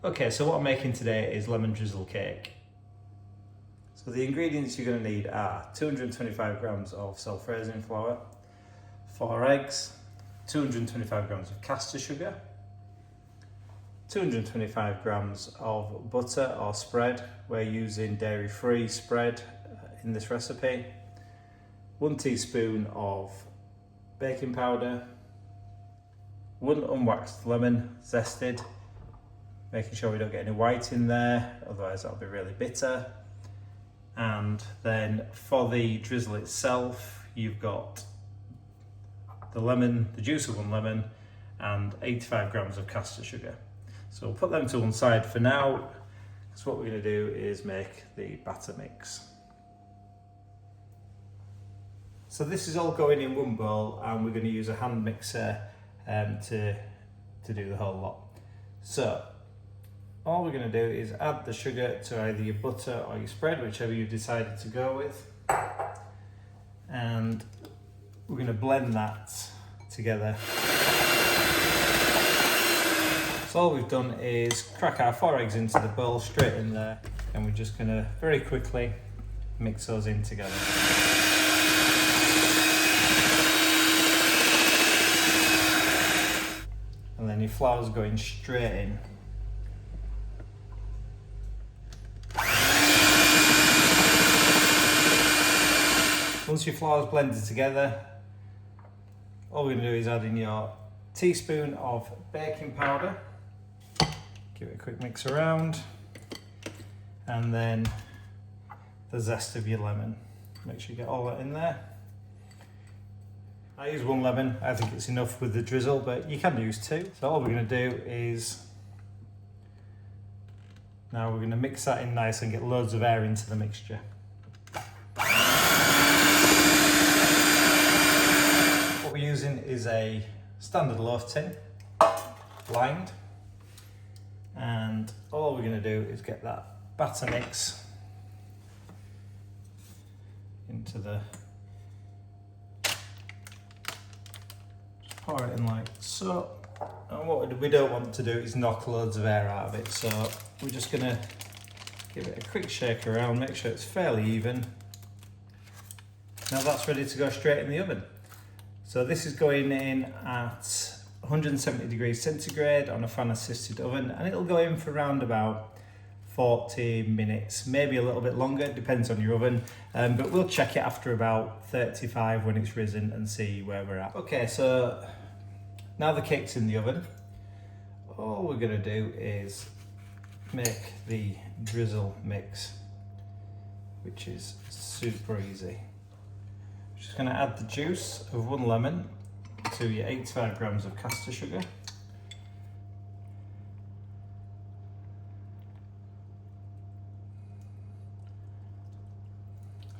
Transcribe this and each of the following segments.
Okay, so what I'm making today is lemon drizzle cake. So the ingredients you're going to need are 225 grams of self-raising flour, 4 eggs, 225 grams of caster sugar, 225 grams of butter or spread. We're using dairy-free spread in this recipe, 1 teaspoon of baking powder, 1 unwaxed lemon, zested, making sure we don't get any white in there, otherwise that'll be really bitter. And then for the drizzle itself, you've got the lemon, the juice of 1 lemon, and 85 grams of caster sugar. So we'll put them to one side for now, because what we're going to do is make the batter mix. So this is all going in one bowl, and we're going to use a hand mixer to do the whole lot. So all we're going to do is add the sugar to either your butter or your spread, whichever you've decided to go with. And we're going to blend that together. So all we've done is crack our 4 eggs into the bowl straight in there, and we're just going to very quickly mix those in together. And then your flour's going straight in. Once your flour's blended together, all we're going to do is add in your teaspoon of baking powder. Give it a quick mix around, and then the zest of your lemon. Make sure you get all that in there. I use 1 lemon, I think it's enough with the drizzle, but you can use 2. So all we're going to do is, now we're going to mix that in nice and get loads of air into the mixture. What we're using is a standard loaf tin, lined. And all we're going to do is get that batter mix into the, just pour it in like so. And what we don't want to do is knock loads of air out of it, so we're just going to give it a quick shake around, make sure it's fairly even. Now that's ready to go straight in the oven. So this is going in at 170 degrees centigrade on a fan assisted oven, and it'll go in for around about 40 minutes, maybe a little bit longer, depends on your oven, but we'll check it after about 35 when it's risen and see where we're at. Okay, so now the cake's in the oven. All we're going to do is make the drizzle mix, which is super easy. Just going to add the juice of 1 lemon to your 85 grams of caster sugar.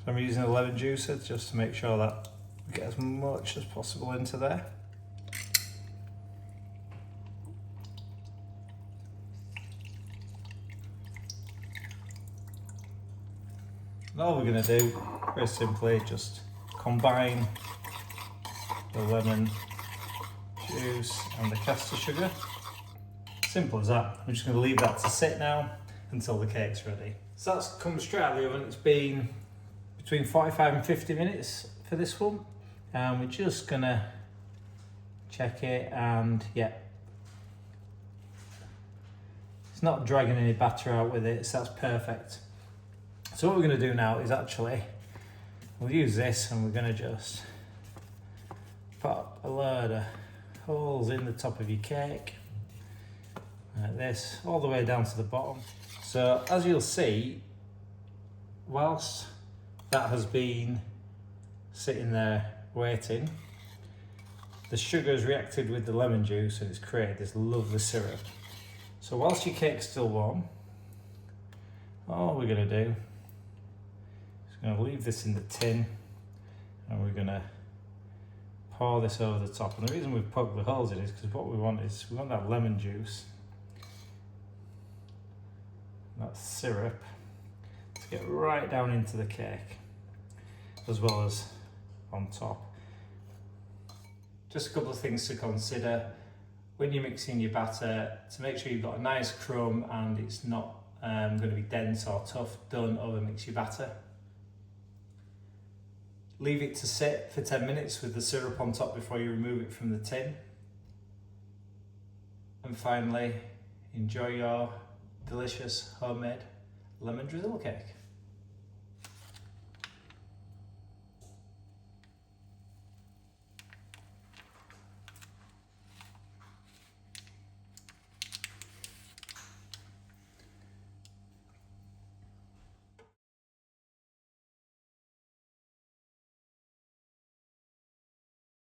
So I'm using a lemon juicer just to make sure that we get as much as possible into there. And all we're going to do, very simply, just combine the lemon juice and the caster sugar. Simple as that. I'm just going to leave that to sit now until the cake's ready. So that's come straight out of the oven. It's been between 45 and 50 minutes for this one. And we're just going to check it, and yeah, it's not dragging any batter out with it, so that's perfect. So what we're going to do now is actually, we'll use this and we're going to just pop a load of holes in the top of your cake, like this, all the way down to the bottom. So as you'll see, whilst that has been sitting there waiting, the sugar has reacted with the lemon juice and it's created this lovely syrup. So whilst your cake's still warm, all we're going to do is going to leave this in the tin, and we're going to pour this over the top. And the reason we've poked the holes in is because what we want is, we want that lemon juice, that syrup, to get right down into the cake, as well as on top. Just a couple of things to consider. when you're mixing your batter, to make sure you've got a nice crumb and it's not going to be dense or tough, don't overmix your batter. Leave it to sit for 10 minutes with the syrup on top before you remove it from the tin. And finally, enjoy your delicious homemade lemon drizzle cake.